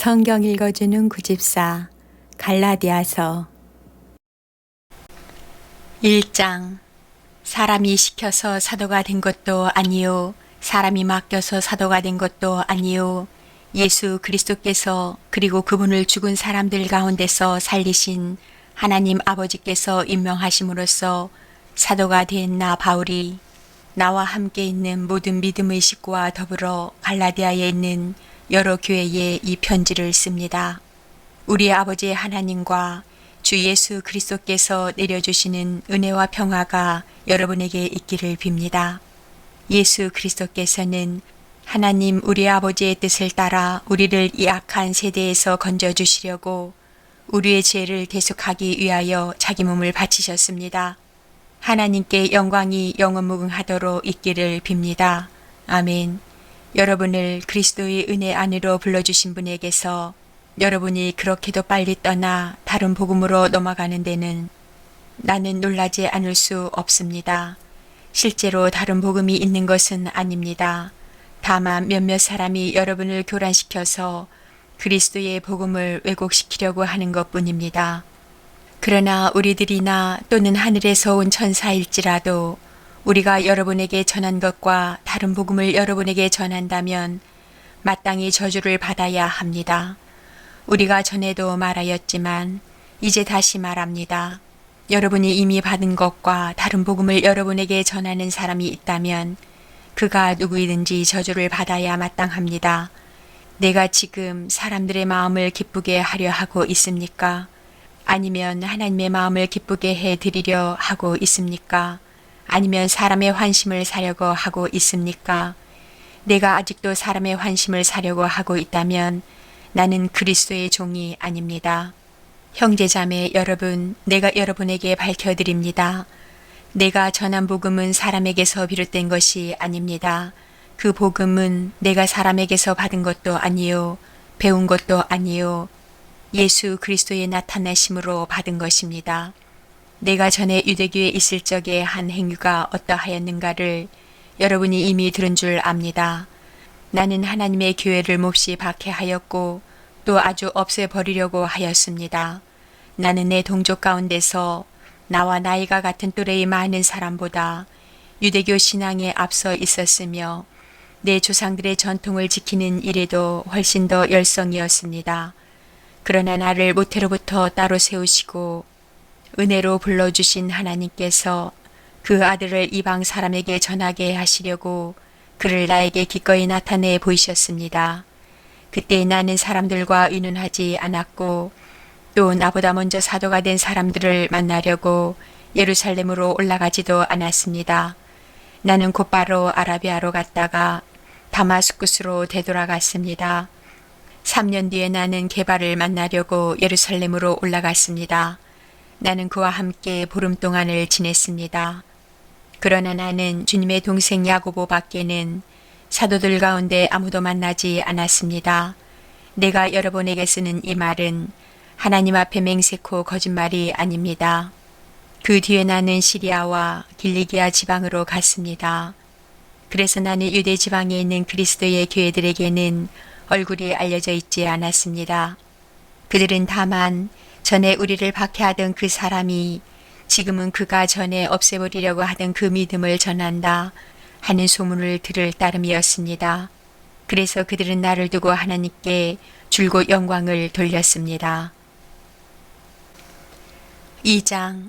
성경 읽어주는 구집사 갈라디아서 1장. 사람이 시켜서 사도가 된 것도 아니요 사람이 맡겨서 사도가 된 것도 아니요 예수 그리스도께서 그리고 그분을 죽은 사람들 가운데서 살리신 하나님 아버지께서 임명하심으로써 사도가 된 나 바울이 나와 함께 있는 모든 믿음의 식구와 더불어 갈라디아에 있는 여러 교회에 이 편지를 씁니다. 우리 아버지 하나님과 주 예수 그리스도께서 내려주시는 은혜와 평화가 여러분에게 있기를 빕니다. 예수 그리스도께서는 하나님 우리 아버지의 뜻을 따라 우리를 이 악한 세대에서 건져주시려고 우리의 죄를 대속하기 위하여 자기 몸을 바치셨습니다. 하나님께 영광이 영원무궁하도록 있기를 빕니다. 아멘. 여러분을 그리스도의 은혜 안으로 불러주신 분에게서 여러분이 그렇게도 빨리 떠나 다른 복음으로 넘어가는 데는 나는 놀라지 않을 수 없습니다. 실제로 다른 복음이 있는 것은 아닙니다. 다만 몇몇 사람이 여러분을 교란시켜서 그리스도의 복음을 왜곡시키려고 하는 것뿐입니다. 그러나 우리들이나 또는 하늘에서 온 천사일지라도 우리가 여러분에게 전한 것과 다른 복음을 여러분에게 전한다면 마땅히 저주를 받아야 합니다. 우리가 전에도 말하였지만 이제 다시 말합니다. 여러분이 이미 받은 것과 다른 복음을 여러분에게 전하는 사람이 있다면 그가 누구이든지 저주를 받아야 마땅합니다. 내가 지금 사람들의 마음을 기쁘게 하려 하고 있습니까? 아니면 하나님의 마음을 기쁘게 해드리려 하고 있습니까? 아니면 사람의 환심을 사려고 하고 있습니까? 내가 아직도 사람의 환심을 사려고 하고 있다면 나는 그리스도의 종이 아닙니다. 형제자매 여러분, 내가 여러분에게 밝혀드립니다. 내가 전한 복음은 사람에게서 비롯된 것이 아닙니다. 그 복음은 내가 사람에게서 받은 것도 아니요 배운 것도 아니요 예수 그리스도의 나타나심으로 받은 것입니다. 내가 전에 유대교에 있을 적에 한 행위가 어떠하였는가를 여러분이 이미 들은 줄 압니다. 나는 하나님의 교회를 몹시 박해하였고 또 아주 없애버리려고 하였습니다. 나는 내 동족 가운데서 나와 나이가 같은 또래의 많은 사람보다 유대교 신앙에 앞서 있었으며 내 조상들의 전통을 지키는 일에도 훨씬 더 열성이었습니다. 그러나 나를 모태로부터 따로 세우시고 은혜로 불러주신 하나님께서 그 아들을 이방 사람에게 전하게 하시려고 그를 나에게 기꺼이 나타내 보이셨습니다. 그때 나는 사람들과 의논하지 않았고 또 나보다 먼저 사도가 된 사람들을 만나려고 예루살렘으로 올라가지도 않았습니다. 나는 곧바로 아라비아로 갔다가 다마스쿠스로 되돌아갔습니다. 3년 뒤에 나는 게바를 만나려고 예루살렘으로 올라갔습니다. 나는 그와 함께 보름 동안을 지냈습니다. 그러나 나는 주님의 동생 야고보 밖에는 사도들 가운데 아무도 만나지 않았습니다. 내가 여러분에게 쓰는 이 말은 하나님 앞에 맹세코 거짓말이 아닙니다. 그 뒤에 나는 시리아와 길리기아 지방으로 갔습니다. 그래서 나는 유대 지방에 있는 그리스도의 교회들에게는 얼굴이 알려져 있지 않았습니다. 그들은 다만 전에 우리를 박해하던 그 사람이 지금은 그가 전에 없애버리려고 하던 그 믿음을 전한다 하는 소문을 들을 따름이었습니다. 그래서 그들은 나를 두고 하나님께 줄곧 영광을 돌렸습니다. 2장.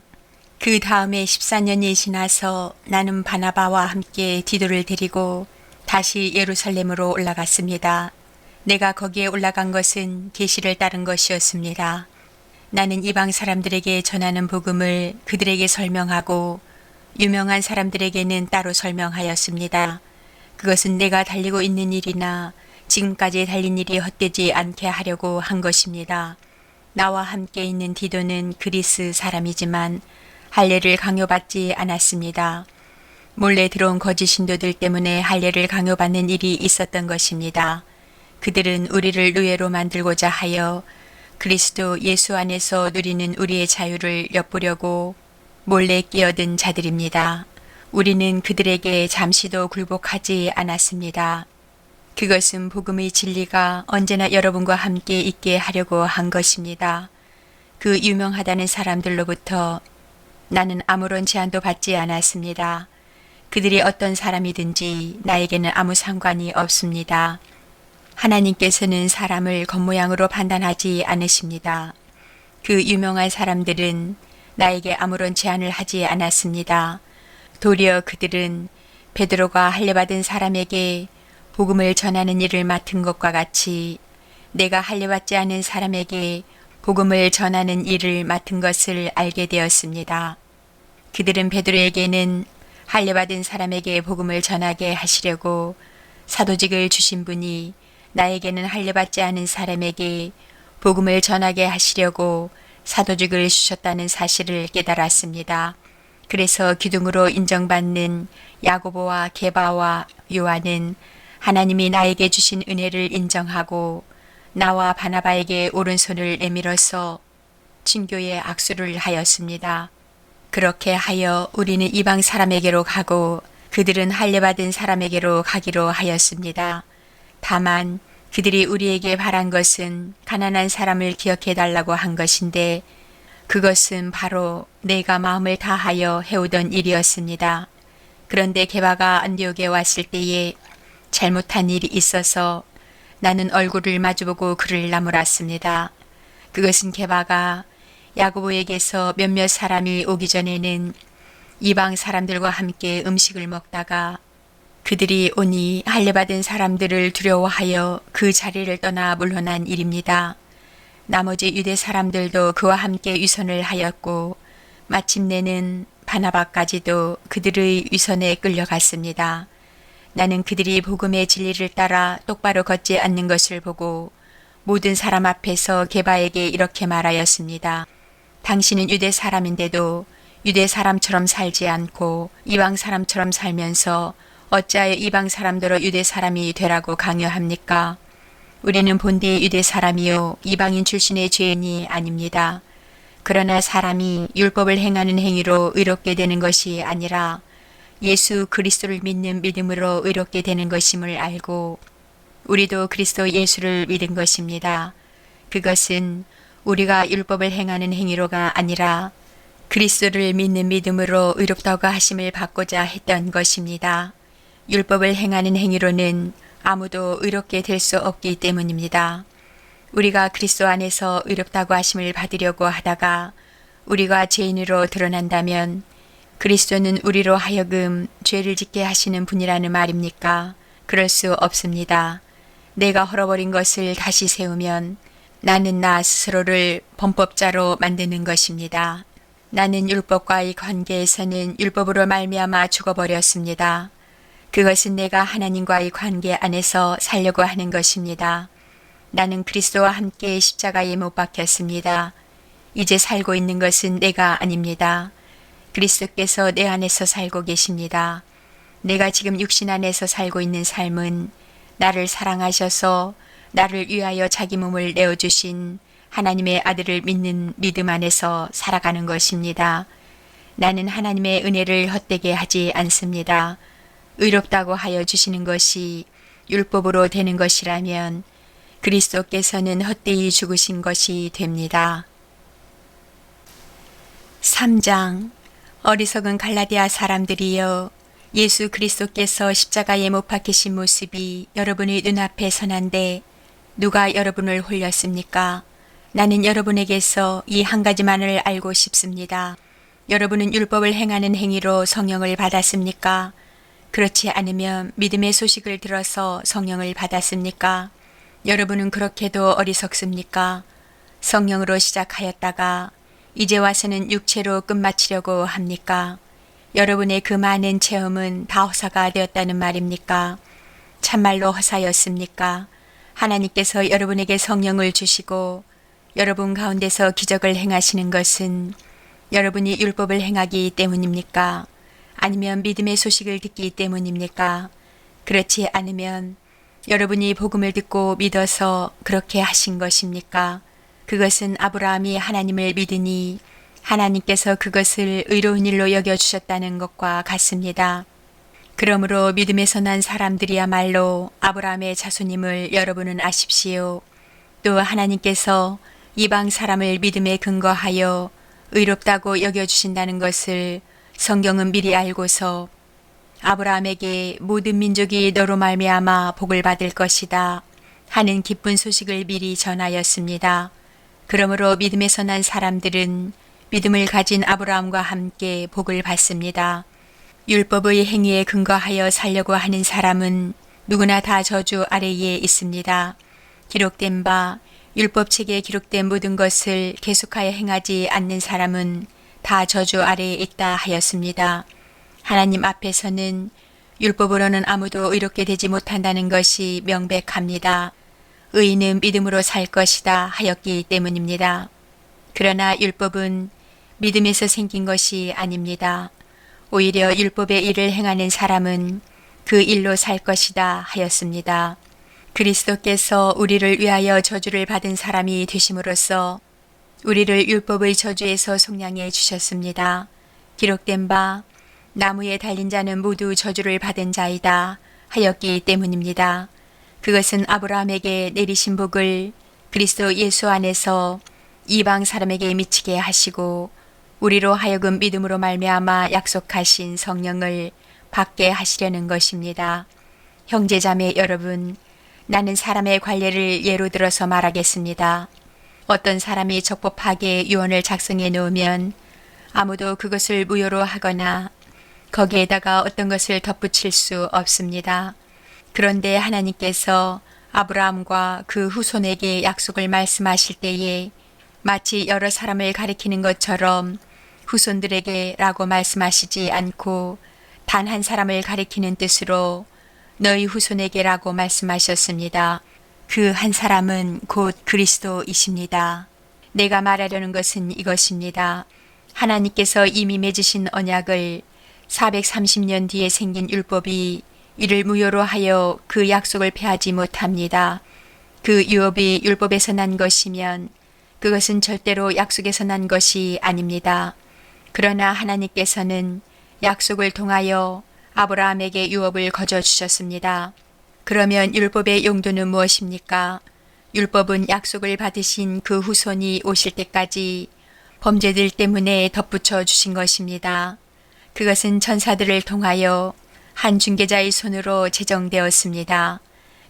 그 다음에 14년이 지나서 나는 바나바와 함께 디도를 데리고 다시 예루살렘으로 올라갔습니다. 내가 거기에 올라간 것은 계시를 따른 것이었습니다. 나는 이방 사람들에게 전하는 복음을 그들에게 설명하고 유명한 사람들에게는 따로 설명하였습니다. 그것은 내가 달리고 있는 일이나 지금까지 달린 일이 헛되지 않게 하려고 한 것입니다. 나와 함께 있는 디도는 그리스 사람이지만 할례를 강요받지 않았습니다. 몰래 들어온 거짓 신도들 때문에 할례를 강요받는 일이 있었던 것입니다. 그들은 우리를 노예로 만들고자 하여 그리스도 예수 안에서 누리는 우리의 자유를 엿보려고 몰래 끼어든 자들입니다. 우리는 그들에게 잠시도 굴복하지 않았습니다. 그것은 복음의 진리가 언제나 여러분과 함께 있게 하려고 한 것입니다. 그 유명하다는 사람들로부터 나는 아무런 제한도 받지 않았습니다. 그들이 어떤 사람이든지 나에게는 아무 상관이 없습니다. 하나님께서는 사람을 겉모양으로 판단하지 않으십니다. 그 유명한 사람들은 나에게 아무런 제한을 하지 않았습니다. 도리어 그들은 베드로가 할례받은 사람에게 복음을 전하는 일을 맡은 것과 같이 내가 할례받지 않은 사람에게 복음을 전하는 일을 맡은 것을 알게 되었습니다. 그들은 베드로에게는 할례받은 사람에게 복음을 전하게 하시려고 사도직을 주신 분이 나에게는 할례받지 않은 사람에게 복음을 전하게 하시려고 사도직을 주셨다는 사실을 깨달았습니다. 그래서 기둥으로 인정받는 야고보와 게바와 요한은 하나님이 나에게 주신 은혜를 인정하고 나와 바나바에게 오른손을 내밀어서 친교의 악수를 하였습니다. 그렇게 하여 우리는 이방 사람에게로 가고 그들은 할례받은 사람에게로 가기로 하였습니다. 다만 그들이 우리에게 바란 것은 가난한 사람을 기억해 달라고 한 것인데 그것은 바로 내가 마음을 다하여 해오던 일이었습니다. 그런데 게바가 안디옥에 왔을 때에 잘못한 일이 있어서 나는 얼굴을 마주보고 그를 나무랐습니다. 그것은 게바가 야고보에게서 몇몇 사람이 오기 전에는 이방 사람들과 함께 음식을 먹다가 그들이 오니 할례받은 사람들을 두려워하여 그 자리를 떠나 물러난 일입니다. 나머지 유대 사람들도 그와 함께 위선을 하였고 마침내는 바나바까지도 그들의 위선에 끌려갔습니다. 나는 그들이 복음의 진리를 따라 똑바로 걷지 않는 것을 보고 모든 사람 앞에서 게바에게 이렇게 말하였습니다. 당신은 유대 사람인데도 유대 사람처럼 살지 않고 이방 사람처럼 살면서 어찌하여 이방 사람들로 유대 사람이 되라고 강요합니까? 우리는 본디 유대 사람이요 이방인 출신의 죄인이 아닙니다. 그러나 사람이 율법을 행하는 행위로 의롭게 되는 것이 아니라 예수 그리스도를 믿는 믿음으로 의롭게 되는 것임을 알고 우리도 그리스도 예수를 믿은 것입니다. 그것은 우리가 율법을 행하는 행위로가 아니라 그리스도를 믿는 믿음으로 의롭다고 하심을 받고자 했던 것입니다. 율법을 행하는 행위로는 아무도 의롭게 될 수 없기 때문입니다. 우리가 그리스도 안에서 의롭다고 하심을 받으려고 하다가 우리가 죄인으로 드러난다면 그리스도는 우리로 하여금 죄를 짓게 하시는 분이라는 말입니까? 그럴 수 없습니다. 내가 헐어버린 것을 다시 세우면 나는 나 스스로를 범법자로 만드는 것입니다. 나는 율법과의 관계에서는 율법으로 말미암아 죽어버렸습니다. 그것은 내가 하나님과의 관계 안에서 살려고 하는 것입니다. 나는 그리스도와 함께 십자가에 못 박혔습니다. 이제 살고 있는 것은 내가 아닙니다. 그리스도께서 내 안에서 살고 계십니다. 내가 지금 육신 안에서 살고 있는 삶은 나를 사랑하셔서 나를 위하여 자기 몸을 내어주신 하나님의 아들을 믿는 믿음 안에서 살아가는 것입니다. 나는 하나님의 은혜를 헛되게 하지 않습니다. 의롭다고 하여 주시는 것이 율법으로 되는 것이라면 그리스도께서는 헛되이 죽으신 것이 됩니다. 3장 어리석은 갈라디아 사람들이여 예수 그리스도께서 십자가에 못 박히신 모습이 여러분의 눈앞에 선한데 누가 여러분을 홀렸습니까? 나는 여러분에게서 이 한 가지만을 알고 싶습니다. 여러분은 율법을 행하는 행위로 성령을 받았습니까? 그렇지 않으면 믿음의 소식을 들어서 성령을 받았습니까? 여러분은 그렇게도 어리석습니까? 성령으로 시작하였다가 이제 와서는 육체로 끝마치려고 합니까? 여러분의 그 많은 체험은 다 허사가 되었다는 말입니까? 참말로 허사였습니까? 하나님께서 여러분에게 성령을 주시고 여러분 가운데서 기적을 행하시는 것은 여러분이 율법을 행하기 때문입니까? 아니면 믿음의 소식을 듣기 때문입니까? 그렇지 않으면 여러분이 복음을 듣고 믿어서 그렇게 하신 것입니까? 그것은 아브라함이 하나님을 믿으니 하나님께서 그것을 의로운 일로 여겨주셨다는 것과 같습니다. 그러므로 믿음에서 난 사람들이야말로 아브라함의 자손임을 여러분은 아십시오. 또 하나님께서 이방 사람을 믿음에 근거하여 의롭다고 여겨주신다는 것을 성경은 미리 알고서 아브라함에게 모든 민족이 너로 말미암아 복을 받을 것이다 하는 기쁜 소식을 미리 전하였습니다. 그러므로 믿음에서 난 사람들은 믿음을 가진 아브라함과 함께 복을 받습니다. 율법의 행위에 근거하여 살려고 하는 사람은 누구나 다 저주 아래에 있습니다. 기록된 바 율법책에 기록된 모든 것을 계속하여 행하지 않는 사람은 다 저주 아래에 있다 하였습니다. 하나님 앞에서는 율법으로는 아무도 의롭게 되지 못한다는 것이 명백합니다. 의인은 믿음으로 살 것이다 하였기 때문입니다. 그러나 율법은 믿음에서 생긴 것이 아닙니다. 오히려 율법의 일을 행하는 사람은 그 일로 살 것이다 하였습니다. 그리스도께서 우리를 위하여 저주를 받은 사람이 되심으로써 우리를 율법의 저주에서 속량해 주셨습니다. 기록된 바 나무에 달린 자는 모두 저주를 받은 자이다 하였기 때문입니다. 그것은 아브라함에게 내리신 복을 그리스도 예수 안에서 이방 사람에게 미치게 하시고 우리로 하여금 믿음으로 말미암아 약속하신 성령을 받게 하시려는 것입니다. 형제자매 여러분, 나는 사람의 관례를 예로 들어서 말하겠습니다. 어떤 사람이 적법하게 유언을 작성해 놓으면 아무도 그것을 무효로 하거나 거기에다가 어떤 것을 덧붙일 수 없습니다. 그런데 하나님께서 아브라함과 그 후손에게 약속을 말씀하실 때에 마치 여러 사람을 가리키는 것처럼 후손들에게 라고 말씀하시지 않고 단 한 사람을 가리키는 뜻으로 너희 후손에게 라고 말씀하셨습니다. 그 한 사람은 곧 그리스도이십니다. 내가 말하려는 것은 이것입니다. 하나님께서 이미 맺으신 언약을 430년 뒤에 생긴 율법이 이를 무효로 하여 그 약속을 폐하지 못합니다. 그 유업이 율법에서 난 것이면 그것은 절대로 약속에서 난 것이 아닙니다. 그러나 하나님께서는 약속을 통하여 아브라함에게 유업을 거저 주셨습니다. 그러면 율법의 용도는 무엇입니까? 율법은 약속을 받으신 그 후손이 오실 때까지 범죄들 때문에 덧붙여 주신 것입니다. 그것은 천사들을 통하여 한 중개자의 손으로 제정되었습니다.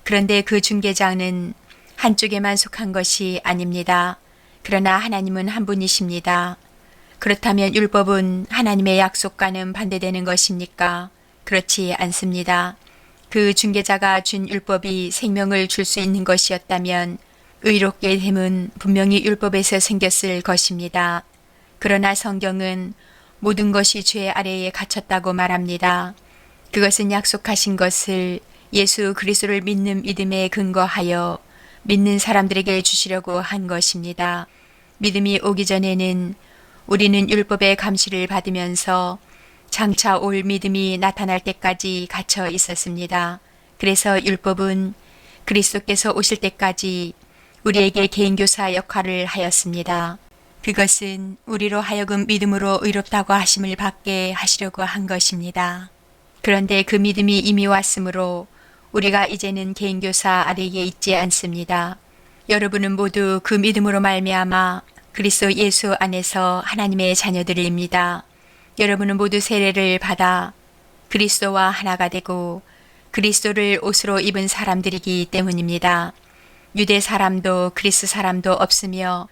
그런데 그 중개자는 한쪽에만 속한 것이 아닙니다. 그러나 하나님은 한 분이십니다. 그렇다면 율법은 하나님의 약속과는 반대되는 것입니까? 그렇지 않습니다. 그 중개자가 준 율법이 생명을 줄 수 있는 것이었다면 의롭게 됨은 분명히 율법에서 생겼을 것입니다. 그러나 성경은 모든 것이 죄 아래에 갇혔다고 말합니다. 그것은 약속하신 것을 예수 그리스도를 믿는 믿음에 근거하여 믿는 사람들에게 주시려고 한 것입니다. 믿음이 오기 전에는 우리는 율법의 감시를 받으면서 장차 올 믿음이 나타날 때까지 갇혀 있었습니다. 그래서 율법은 그리스도께서 오실 때까지 우리에게 개인교사 역할을 하였습니다. 그것은 우리로 하여금 믿음으로 의롭다고 하심을 받게 하시려고 한 것입니다. 그런데 그 믿음이 이미 왔으므로 우리가 이제는 개인교사 아래에 있지 않습니다. 여러분은 모두 그 믿음으로 말미암아 그리스도 예수 안에서 하나님의 자녀들입니다. 여러분은 모두 세례를 받아 그리스도와 하나가 되고 그리스도를 옷으로 입은 사람들이기 때문입니다. 유대 사람도 그리스 사람도 없으며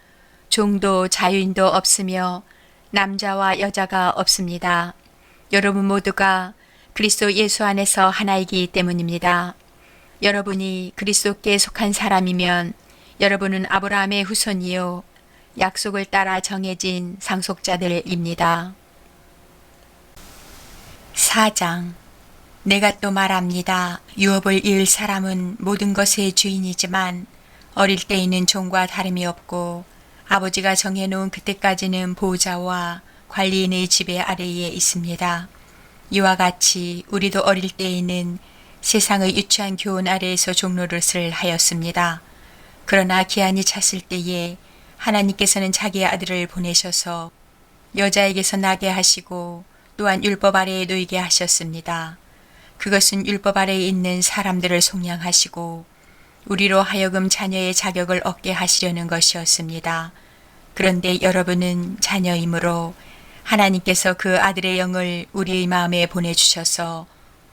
종도 자유인도 없으며 남자와 여자가 없습니다. 여러분 모두가 그리스도 예수 안에서 하나이기 때문입니다. 여러분이 그리스도께 속한 사람이면 여러분은 아브라함의 후손이요 약속을 따라 정해진 상속자들입니다. 4장. 내가 또 말합니다. 유업을 이을 사람은 모든 것의 주인이지만 어릴 때에는 종과 다름이 없고 아버지가 정해놓은 그때까지는 보호자와 관리인의 지배 아래에 있습니다. 이와 같이 우리도 어릴 때에는 세상의 유치한 교훈 아래에서 종노릇을 하였습니다. 그러나 기한이 찼을 때에 하나님께서는 자기의 아들을 보내셔서 여자에게서 나게 하시고 또한 율법 아래에 놓이게 하셨습니다. 그것은 율법 아래에 있는 사람들을 속량하시고 우리로 하여금 자녀의 자격을 얻게 하시려는 것이었습니다. 그런데 여러분은 자녀이므로 하나님께서 그 아들의 영을 우리의 마음에 보내주셔서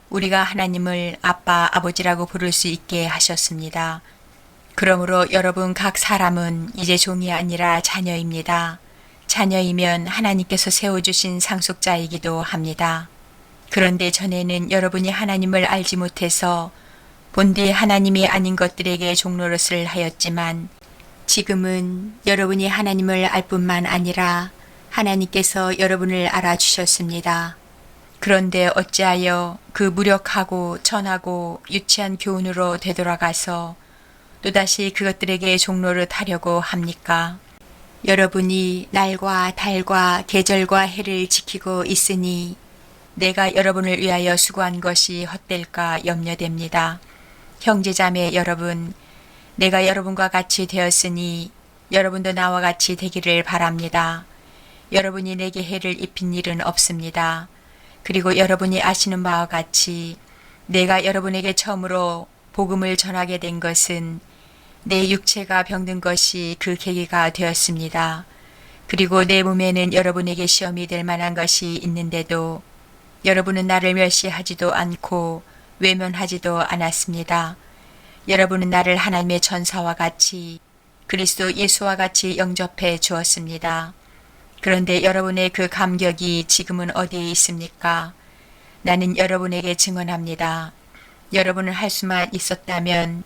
우리가 하나님을 아빠, 아버지라고 부를 수 있게 하셨습니다. 그러므로 여러분 각 사람은 이제 종이 아니라 자녀입니다. 자녀이면 하나님께서 세워주신 상속자이기도 합니다. 그런데 전에는 여러분이 하나님을 알지 못해서 본디 하나님이 아닌 것들에게 종노릇을 하였지만 지금은 여러분이 하나님을 알 뿐만 아니라 하나님께서 여러분을 알아주셨습니다. 그런데 어찌하여 그 무력하고 천하고 유치한 교훈으로 되돌아가서 또다시 그것들에게 종노릇 하려고 합니까? 여러분이 날과 달과 계절과 해를 지키고 있으니 내가 여러분을 위하여 수고한 것이 헛될까 염려됩니다. 형제자매 여러분, 내가 여러분과 같이 되었으니 여러분도 나와 같이 되기를 바랍니다. 여러분이 내게 해를 입힌 일은 없습니다. 그리고 여러분이 아시는 바와 같이 내가 여러분에게 처음으로 복음을 전하게 된 것은 내 육체가 병든 것이 그 계기가 되었습니다. 그리고 내 몸에는 여러분에게 시험이 될 만한 것이 있는데도 여러분은 나를 멸시하지도 않고 외면하지도 않았습니다. 여러분은 나를 하나님의 전사와 같이 그리스도 예수와 같이 영접해 주었습니다. 그런데 여러분의 그 감격이 지금은 어디에 있습니까? 나는 여러분에게 증언합니다. 여러분을 할 수만 있었다면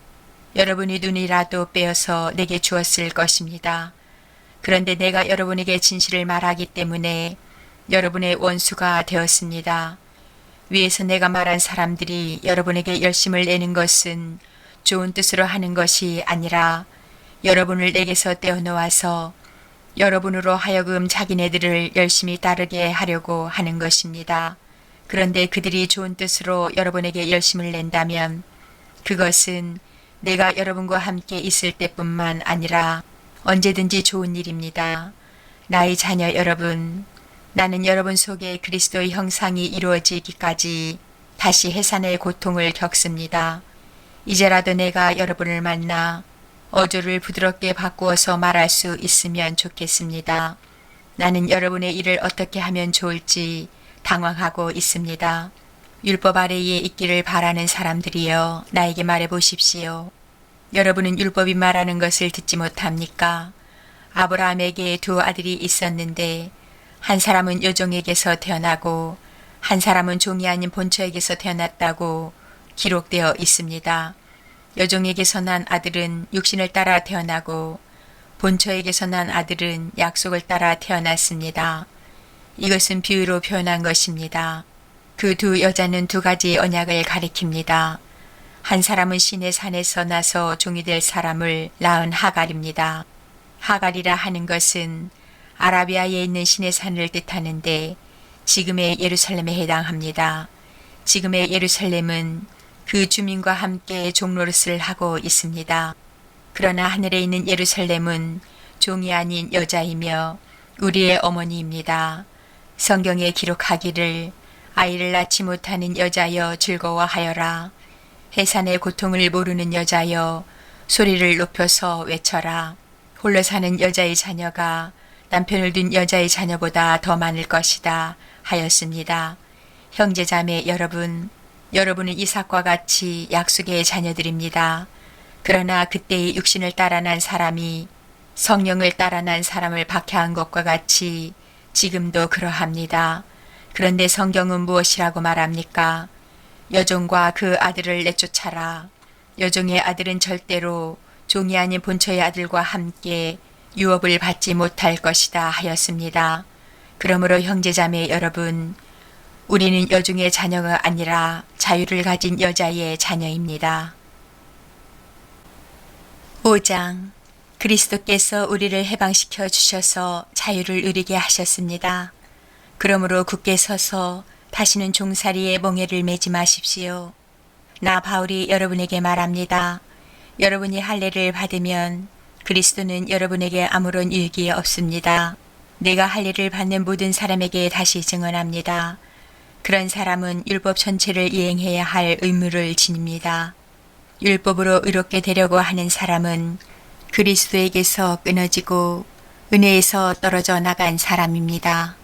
여러분이 눈이라도 빼어서 내게 주었을 것입니다. 그런데 내가 여러분에게 진실을 말하기 때문에 여러분의 원수가 되었습니다. 위에서 내가 말한 사람들이 여러분에게 열심을 내는 것은 좋은 뜻으로 하는 것이 아니라 여러분을 내게서 떼어놓아서 여러분으로 하여금 자기네들을 열심히 따르게 하려고 하는 것입니다. 그런데 그들이 좋은 뜻으로 여러분에게 열심을 낸다면 그것은 내가 여러분과 함께 있을 때뿐만 아니라 언제든지 좋은 일입니다. 나의 자녀 여러분, 나는 여러분 속에 그리스도의 형상이 이루어지기까지 다시 해산의 고통을 겪습니다. 이제라도 내가 여러분을 만나 어조를 부드럽게 바꾸어서 말할 수 있으면 좋겠습니다. 나는 여러분의 일을 어떻게 하면 좋을지 당황하고 있습니다. 율법 아래에 있기를 바라는 사람들이여 나에게 말해 보십시오. 여러분은 율법이 말하는 것을 듣지 못합니까? 아브라함에게 두 아들이 있었는데 한 사람은 여종에게서 태어나고 한 사람은 종이 아닌 본처에게서 태어났다고 기록되어 있습니다. 여종에게서 난 아들은 육신을 따라 태어나고 본처에게서 난 아들은 약속을 따라 태어났습니다. 이것은 비유로 표현한 것입니다. 그 두 여자는 두 가지 언약을 가리킵니다. 한 사람은 시내 산에서 나서 종이 될 사람을 낳은 하갈입니다. 하갈이라 하는 것은 아라비아에 있는 시내 산을 뜻하는데 지금의 예루살렘에 해당합니다. 지금의 예루살렘은 그 주민과 함께 종노릇을 하고 있습니다. 그러나 하늘에 있는 예루살렘은 종이 아닌 여자이며 우리의 어머니입니다. 성경에 기록하기를 아이를 낳지 못하는 여자여 즐거워하여라. 해산의 고통을 모르는 여자여 소리를 높여서 외쳐라. 홀로 사는 여자의 자녀가 남편을 둔 여자의 자녀보다 더 많을 것이다 하였습니다. 형제자매 여러분, 여러분은 이삭과 같이 약속의 자녀들입니다. 그러나 그때의 육신을 따라 난 사람이 성령을 따라 난 사람을 박해한 것과 같이 지금도 그러합니다. 그런데 성경은 무엇이라고 말합니까? 여종과 그 아들을 내쫓아라. 여종의 아들은 절대로 종이 아닌 본처의 아들과 함께 유업을 받지 못할 것이다 하였습니다. 그러므로 형제자매 여러분, 우리는 여종의 자녀가 아니라 자유를 가진 여자의 자녀입니다. 5장 그리스도께서 우리를 해방시켜 주셔서 자유를 누리게 하셨습니다. 그러므로 굳게 서서 다시는 종살이의 멍에를 매지 마십시오. 나 바울이 여러분에게 말합니다. 여러분이 할례를 받으면 그리스도는 여러분에게 아무런 유익이 없습니다. 내가 할례를 받는 모든 사람에게 다시 증언합니다. 그런 사람은 율법 전체를 이행해야 할 의무를 지닙니다. 율법으로 의롭게 되려고 하는 사람은 그리스도에게서 끊어지고 은혜에서 떨어져 나간 사람입니다.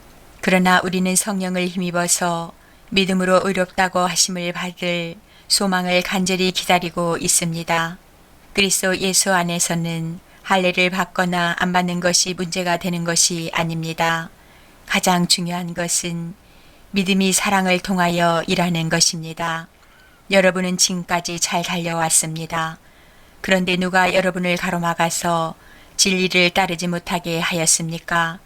그러나 우리는 성령을 힘입어서 믿음으로 의롭다고 하심을 받을 소망을 간절히 기다리고 있습니다. 그리스도 예수 안에서는 할례를 받거나 안 받는 것이 문제가 되는 것이 아닙니다. 가장 중요한 것은 믿음이 사랑을 통하여 일하는 것입니다. 여러분은 지금까지 잘 달려왔습니다. 그런데 누가 여러분을 가로막아서 진리를 따르지 못하게 하였습니까?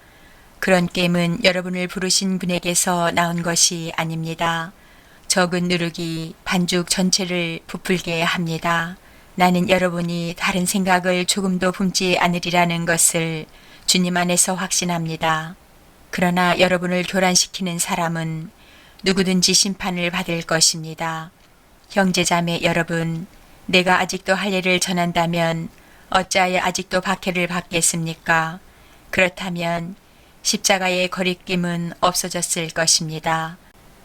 그런 게임은 여러분을 부르신 분에게서 나온 것이 아닙니다. 적은 누룩이 반죽 전체를 부풀게 합니다. 나는 여러분이 다른 생각을 조금도 품지 않으리라는 것을 주님 안에서 확신합니다. 그러나 여러분을 교란시키는 사람은 누구든지 심판을 받을 것입니다. 형제자매 여러분, 내가 아직도 할례를 전한다면 어찌하여 아직도 박해를 받겠습니까? 그렇다면 십자가의 거리낌은 없어졌을 것입니다.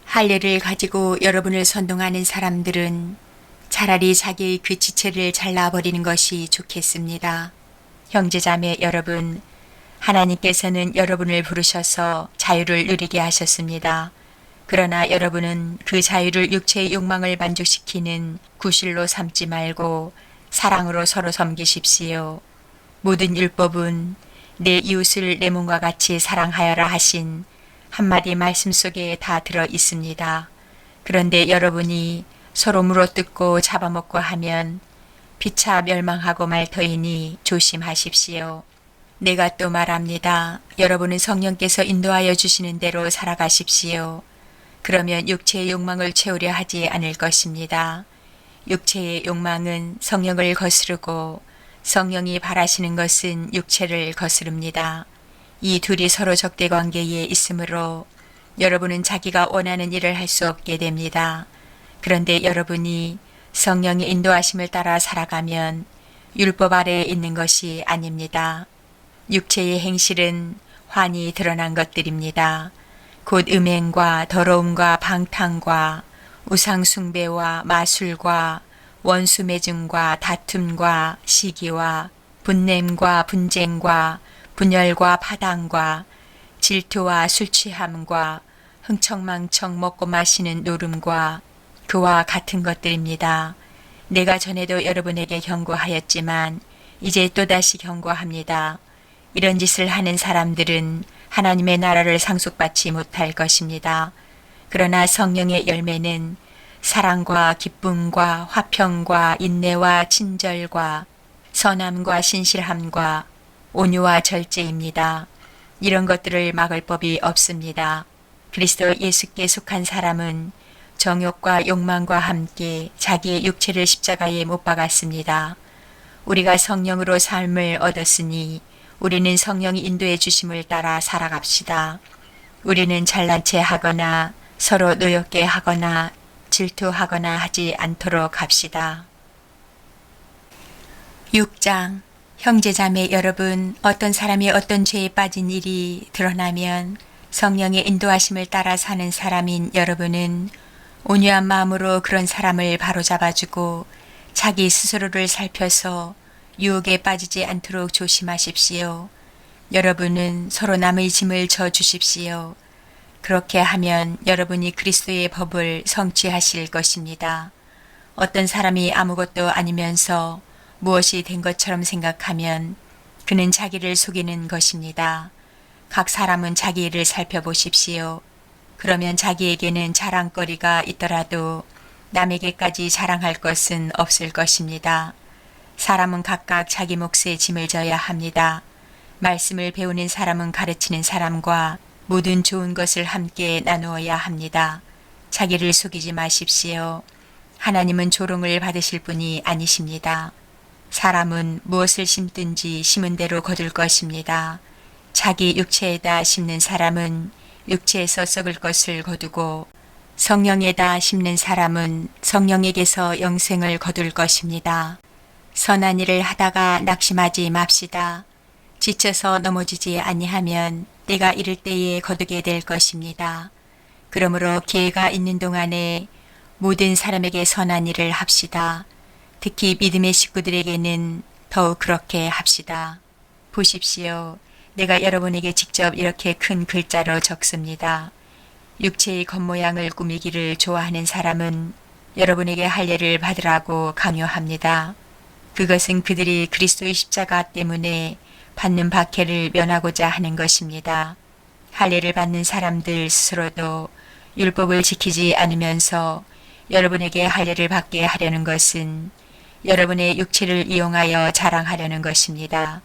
할례를 가지고 여러분을 선동하는 사람들은 차라리 자기의 그 지체를 잘라버리는 것이 좋겠습니다. 형제자매 여러분, 하나님께서는 여러분을 부르셔서 자유를 누리게 하셨습니다. 그러나 여러분은 그 자유를 육체의 욕망을 만족시키는 구실로 삼지 말고 사랑으로 서로 섬기십시오. 모든 율법은 내 이웃을 내 몸과 같이 사랑하여라 하신 한마디 말씀 속에 다 들어 있습니다. 그런데 여러분이 서로 물어뜯고 잡아먹고 하면 피차 멸망하고 말 터이니 조심하십시오. 내가 또 말합니다. 여러분은 성령께서 인도하여 주시는 대로 살아가십시오. 그러면 육체의 욕망을 채우려 하지 않을 것입니다. 육체의 욕망은 성령을 거스르고 성령이 바라시는 것은 육체를 거스릅니다. 이 둘이 서로 적대 관계에 있으므로 여러분은 자기가 원하는 일을 할 수 없게 됩니다. 그런데 여러분이 성령의 인도하심을 따라 살아가면 율법 아래에 있는 것이 아닙니다. 육체의 행실은 환히 드러난 것들입니다. 곧 음행과 더러움과 방탕과 우상숭배와 마술과 원수매증과 다툼과 시기와 분냄과 분쟁과 분열과 파당과 질투와 술취함과 흥청망청 먹고 마시는 노름과 그와 같은 것들입니다. 내가 전에도 여러분에게 경고하였지만 이제 또다시 경고합니다. 이런 짓을 하는 사람들은 하나님의 나라를 상속받지 못할 것입니다. 그러나 성령의 열매는 사랑과 기쁨과 화평과 인내와 친절과 선함과 신실함과 온유와 절제입니다. 이런 것들을 막을 법이 없습니다. 그리스도 예수께 속한 사람은 정욕과 욕망과 함께 자기의 육체를 십자가에 못 박았습니다. 우리가 성령으로 삶을 얻었으니 우리는 성령이 인도해 주심을 따라 살아갑시다. 우리는 잘난 체 하거나 서로 노엽게 하거나 질투하거나 하지 않도록 합시다. 6장 형제자매 여러분, 어떤 사람이 어떤 죄에 빠진 일이 드러나면 성령의 인도하심을 따라 사는 사람인 여러분은 온유한 마음으로 그런 사람을 바로잡아주고 자기 스스로를 살펴서 유혹에 빠지지 않도록 조심하십시오. 여러분은 서로 남의 짐을 져 주십시오. 그렇게 하면 여러분이 그리스도의 법을 성취하실 것입니다. 어떤 사람이 아무것도 아니면서 무엇이 된 것처럼 생각하면 그는 자기를 속이는 것입니다. 각 사람은 자기 일을 살펴보십시오. 그러면 자기에게는 자랑거리가 있더라도 남에게까지 자랑할 것은 없을 것입니다. 사람은 각각 자기 몫의 짐을 져야 합니다. 말씀을 배우는 사람은 가르치는 사람과 모든 좋은 것을 함께 나누어야 합니다. 자기를 속이지 마십시오. 하나님은 조롱을 받으실 분이 아니십니다. 사람은 무엇을 심든지 심은 대로 거둘 것입니다. 자기 육체에다 심는 사람은 육체에서 썩을 것을 거두고 성령에다 심는 사람은 성령에게서 영생을 거둘 것입니다. 선한 일을 하다가 낙심하지 맙시다. 지쳐서 넘어지지 아니하면 때가 이를 때에 거두게 될 것입니다. 그러므로 기회가 있는 동안에 모든 사람에게 선한 일을 합시다. 특히 믿음의 식구들에게는 더욱 그렇게 합시다. 보십시오. 내가 여러분에게 직접 이렇게 큰 글자로 적습니다. 육체의 겉모양을 꾸미기를 좋아하는 사람은 여러분에게 할례를 받으라고 강요합니다. 그것은 그들이 그리스도의 십자가 때문에 받는 박해를 면하고자 하는 것입니다. 할례를 받는 사람들 스스로도 율법을 지키지 않으면서 여러분에게 할례를 받게 하려는 것은 여러분의 육체를 이용하여 자랑하려는 것입니다.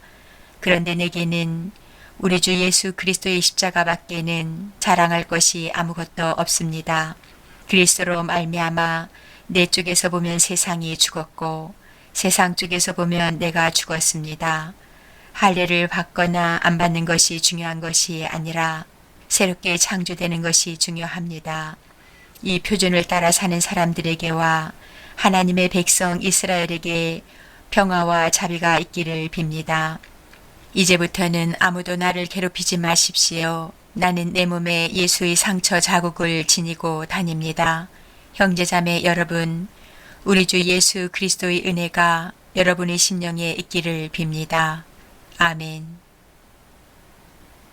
그런데 내게는 우리 주 예수 그리스도의 십자가 밖에는 자랑할 것이 아무것도 없습니다. 그리스도로 말미암아 내 쪽에서 보면 세상이 죽었고 세상 쪽에서 보면 내가 죽었습니다. 할례를 받거나 안 받는 것이 중요한 것이 아니라 새롭게 창조되는 것이 중요합니다. 이 표준을 따라 사는 사람들에게와 하나님의 백성 이스라엘에게 평화와 자비가 있기를 빕니다. 이제부터는 아무도 나를 괴롭히지 마십시오. 나는 내 몸에 예수의 상처 자국을 지니고 다닙니다. 형제자매 여러분, 우리 주 예수 그리스도의 은혜가 여러분의 심령에 있기를 빕니다. 아멘.